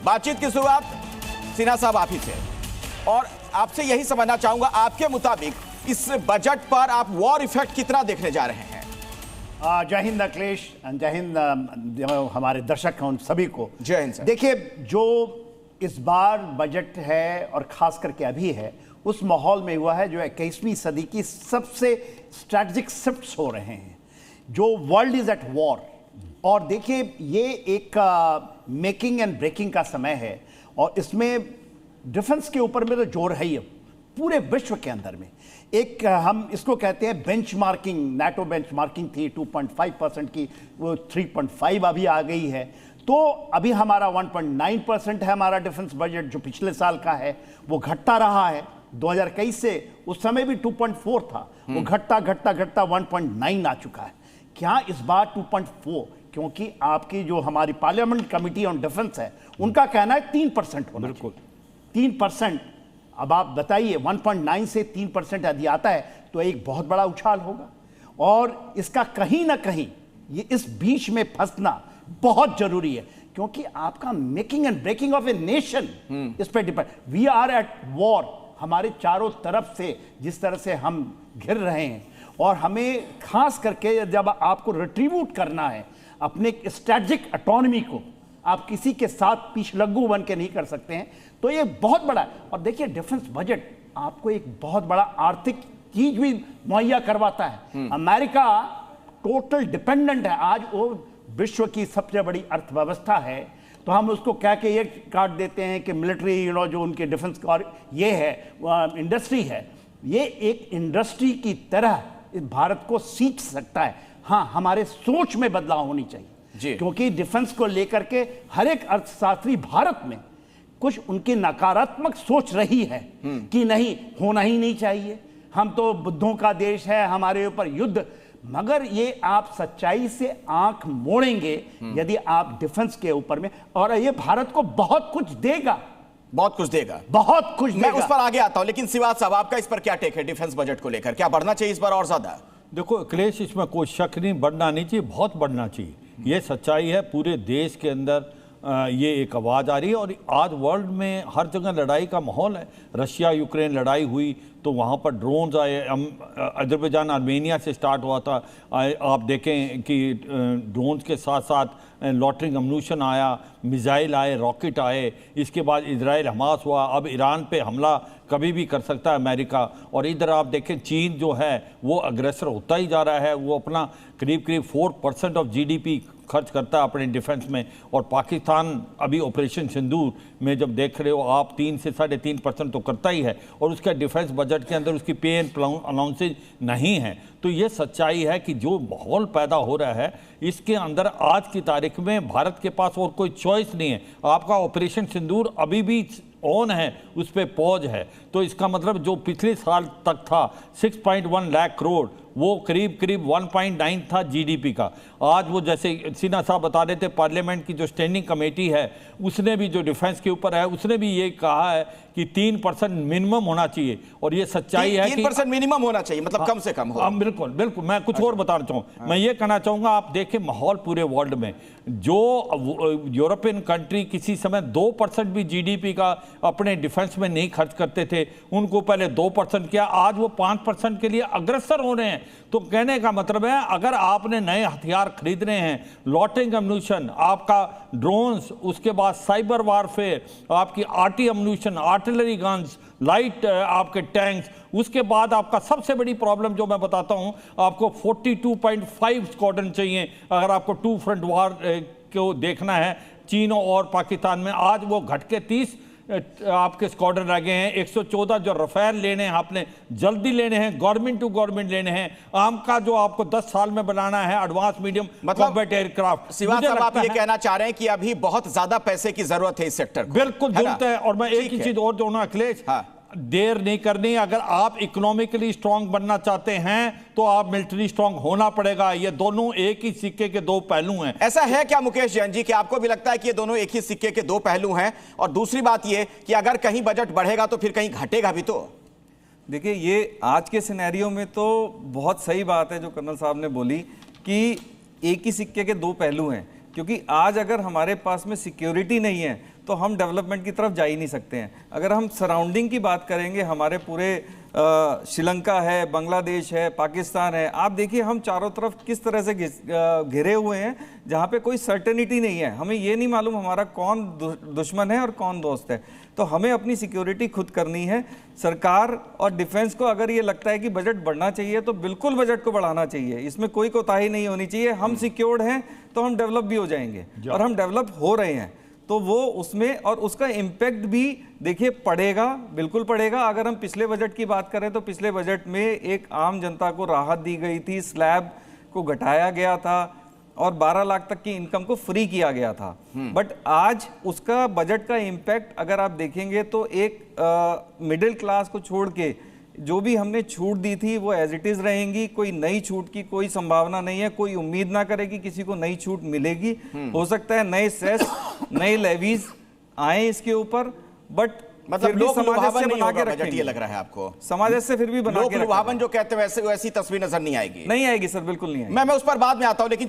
बातचीत की शुरुआत सिन्हा साहब आप ही से, और आपसे यही समझना चाहूंगा, आपके मुताबिक इस बजट पर आप वॉर इफेक्ट कितना देखने जा रहे हैं? जय हिंद अखिलेश, जय हिंद हमारे दर्शक हैं उन सभी को जय हिंद सर। देखिए, जो इस बार बजट है और खास करके अभी है, उस माहौल में हुआ है जो 21वीं सदी की सबसे स्ट्रैटेजिक शिफ्ट्स हो रहे हैं, जो वर्ल्ड इज एट वॉर। और देखिए, ये एक मेकिंग एंड ब्रेकिंग का समय है, और इसमें डिफेंस के ऊपर में तो जोर है ही पूरे विश्व के अंदर में। एक हम इसको कहते हैं बेंचमार्किंग, नाटो बेंचमार्किंग थी 2.5% की, वो 3.5 अभी आ गई है। तो अभी हमारा 1.9% है हमारा डिफेंस बजट, जो पिछले साल का है वो घटता रहा है 2021 से। उस समय भी 2.4 था, वो घटता घटता घटता 1.9 आ चुका है। क्या इस बार 2.4? क्योंकि आपकी जो हमारी पार्लियामेंट कमिटी ऑन डिफेंस है, उनका कहना है 3% होना। बिल्कुल 3%। अब आप बताइए, 1.9 से 3% यदि आता है तो एक बहुत बड़ा उछाल होगा, और इसका कहीं ना कहीं ये इस बीच में फंसना बहुत जरूरी है, क्योंकि आपका making and breaking of a nation इस पर depend. We are at war. हमारे चारों तरफ से जिस तरह से हम घिर रहे हैं, और हमें खास करके जब आपको रिट्रीब्यूट करना है अपने स्ट्रैटेजिक ऑटोनॉमी को, आप किसी के साथ पीछलग्गू बन के नहीं कर सकते हैं, तो ये बहुत बड़ा है। और देखिए, डिफेंस बजट आपको एक बहुत बड़ा आर्थिक चीज भी मुहैया करवाता है। अमेरिका टोटल डिपेंडेंट है, आज वो विश्व की सबसे बड़ी अर्थव्यवस्था है, तो हम उसको कह के ये काट देते हैं कि मिलिट्री जो उनके डिफेंस का और ये है इंडस्ट्री है, ये एक इंडस्ट्री की तरह इस भारत को सींच सकता है। हाँ, हमारे सोच में बदलाव होनी चाहिए, क्योंकि डिफेंस को लेकर के हर एक अर्थशास्त्री भारत में कुछ उनकी नकारात्मक सोच रही है कि नहीं, होना ही नहीं चाहिए, हम तो बुद्धों का देश है, हमारे ऊपर युद्ध। मगर ये आप सच्चाई से आंख मोड़ेंगे यदि आप डिफेंस के ऊपर में, और ये भारत को बहुत कुछ देगा, बहुत कुछ देगा, बहुत कुछ देगा। मैं उस पर आगे आता हूं, लेकिन श्रीवास्तव साहब, आपका इस पर क्या टेक है? डिफेंस बजट को लेकर क्या बढ़ना चाहिए इस बार और ज्यादा? देखो अखिलेश, इसमें कोई शक नहीं, बढ़ना नहीं चाहिए, बहुत बढ़ना चाहिए। ये सच्चाई है, पूरे देश के अंदर ये एक आवाज़ आ रही है, और आज वर्ल्ड में हर जगह लड़ाई का माहौल है। रशिया यूक्रेन लड़ाई हुई तो वहाँ पर ड्रोन्स आए, अजरबैजान आर्मेनिया से स्टार्ट हुआ था, आप देखें कि ड्रोन्स के साथ साथ लॉटरिंग अम्यूनिशन आया, मिसाइल आए, रॉकेट आए, इसके बाद इजराइल हमास हुआ, अब ईरान पे हमला कभी भी कर सकता है अमेरिका। और इधर आप देखें, चीन जो है वो अग्रेसर होता ही जा रहा है, वो अपना करीब 4% ऑफ GDP खर्च करता है अपने डिफेंस में। और पाकिस्तान अभी ऑपरेशन सिंदूर में जब देख रहे हो आप, 3 से 3.5% तो करता ही है, और उसका डिफेंस बजट के अंदर उसकी पे एंड अनाउंसेज नहीं है। तो ये सच्चाई है कि जो माहौल पैदा हो रहा है, इसके अंदर आज की तारीख में भारत के पास और कोई चॉइस नहीं है। आपका ऑपरेशन सिंदूर अभी भी ऑन है, उस पर पॉज है। तो इसका मतलब जो पिछले साल तक था 6.1 लाख करोड़, वो करीब 1.9 था GDP का। आज वो, जैसे सिन्हा साहब बता रहे थे, पार्लियामेंट की जो स्टैंडिंग कमेटी है उसने भी, जो डिफेंस के ऊपर है, उसने भी ये कहा है कि 3% मिनिमम होना चाहिए। और ये सच्चाई है कि 3% मिनिमम होना चाहिए, मतलब कम से कम हो। बिल्कुल बिल्कुल। मैं कुछ और बताना चाहूँ, मैं ये कहना चाहूँगा, आप देखें माहौल पूरे वर्ल्ड में, जो यूरोपियन कंट्री किसी समय 2% भी GDP का अपने डिफेंस में नहीं खर्च करते थे, उनको पहले 2% किया, आज वो 5% के लिए अग्रसर हो रहे हैं। तो कहने का मतलब है, अगर आपने नए हथियार खरीदने हैं, लॉटरिंग अम्यूनिशन, आपका ड्रोन्स, उसके बाद साइबर वारफेयर, आपकी arty ammunition, artillery guns, light आपके टैंक्स, उसके बाद आपका सबसे बड़ी प्रॉब्लम जो मैं बताता हूं, आपको 42.5 स्क्वाड्रन चाहिए अगर आपको 2 फ्रंट वार को देखना है चीन और पाकिस्तान में। आज वो घट के 30 आपके स्क्वाड्रन रह गए हैं। 114 जो रफेल लेने हैं आपने, जल्दी लेने हैं, गवर्नमेंट टू गवर्नमेंट लेने हैं। आम का जो आपको 10 साल में बनाना है advance medium combat aircraft. Siwan साहब, आप ये कहना चाह रहे हैं कि अभी बहुत ज्यादा पैसे की जरूरत है इस सेक्टर को? बिल्कुल जरूरत है। और मैं एक ही चीज और जोड़ना अखिलेश, देर नहीं करनी। अगर आप इकोनॉमिकली स्ट्रांग बनना चाहते हैं तो आप मिलिट्री स्ट्रांग होना पड़ेगा। ये दोनों एक ही सिक्के के दो पहलू हैं। ऐसा है क्या मुकेश जैन जी कि आपको भी लगता है कि ये दोनों एक ही सिक्के के दो पहलू हैं? और दूसरी बात ये कि अगर कहीं बजट बढ़ेगा तो फिर कहीं घटेगा भी। तो देखिए, ये आज के सिनेरियो में तो बहुत सही बात है जो कर्नल साहब ने बोली कि एक ही सिक्के के दो पहलू हैं, क्योंकि आज अगर हमारे पास में सिक्योरिटी नहीं है तो हम डेवलपमेंट की तरफ जा ही नहीं सकते हैं। अगर हम सराउंडिंग की बात करेंगे, हमारे पूरे श्रीलंका है, बांग्लादेश है, पाकिस्तान है, आप देखिए हम चारों तरफ किस तरह से घिरे हुए हैं, जहाँ पे कोई सर्टेनिटी नहीं है। हमें ये नहीं मालूम हमारा कौन दुश्मन है और कौन दोस्त है। तो हमें अपनी सिक्योरिटी खुद करनी है। सरकार और डिफेंस को अगर ये लगता है कि बजट बढ़ना चाहिए तो बिल्कुल बजट को बढ़ाना चाहिए, इसमें कोई कोताही नहीं होनी चाहिए। हम सिक्योर्ड हैं तो हम डेवलप भी हो जाएंगे, और हम डेवलप हो रहे हैं, तो वो उसमें और उसका इम्पैक्ट भी देखिए पड़ेगा, बिल्कुल पड़ेगा। अगर हम पिछले बजट की बात करें तो पिछले बजट में एक आम जनता को राहत दी गई थी, स्लैब को घटाया गया था और 12 लाख तक की इनकम को फ्री किया गया था। बट आज उसका बजट का इम्पैक्ट अगर आप देखेंगे तो एक मिडिल क्लास को छोड़ के जो भी हमने छूट दी थी वो एज इट इज रहेंगी। कोई नई छूट की कोई संभावना नहीं है, कोई उम्मीद ना करे कि किसी को नई छूट मिलेगी। हो सकता है नए सेस, नए लेवीज आए इसके ऊपर, बट मतलब लोक लुभावन नहीं होगा बजट, ये लग रहा है आपको? समाज से फिर भी बना के लोक लुभावन जो कहते हैं वैसी तस्वीर नजर नहीं आएगी। नहीं आएगी सर, बिल्कुल नहीं आएगी। मैं उस पर बाद में आता हूं, लेकिन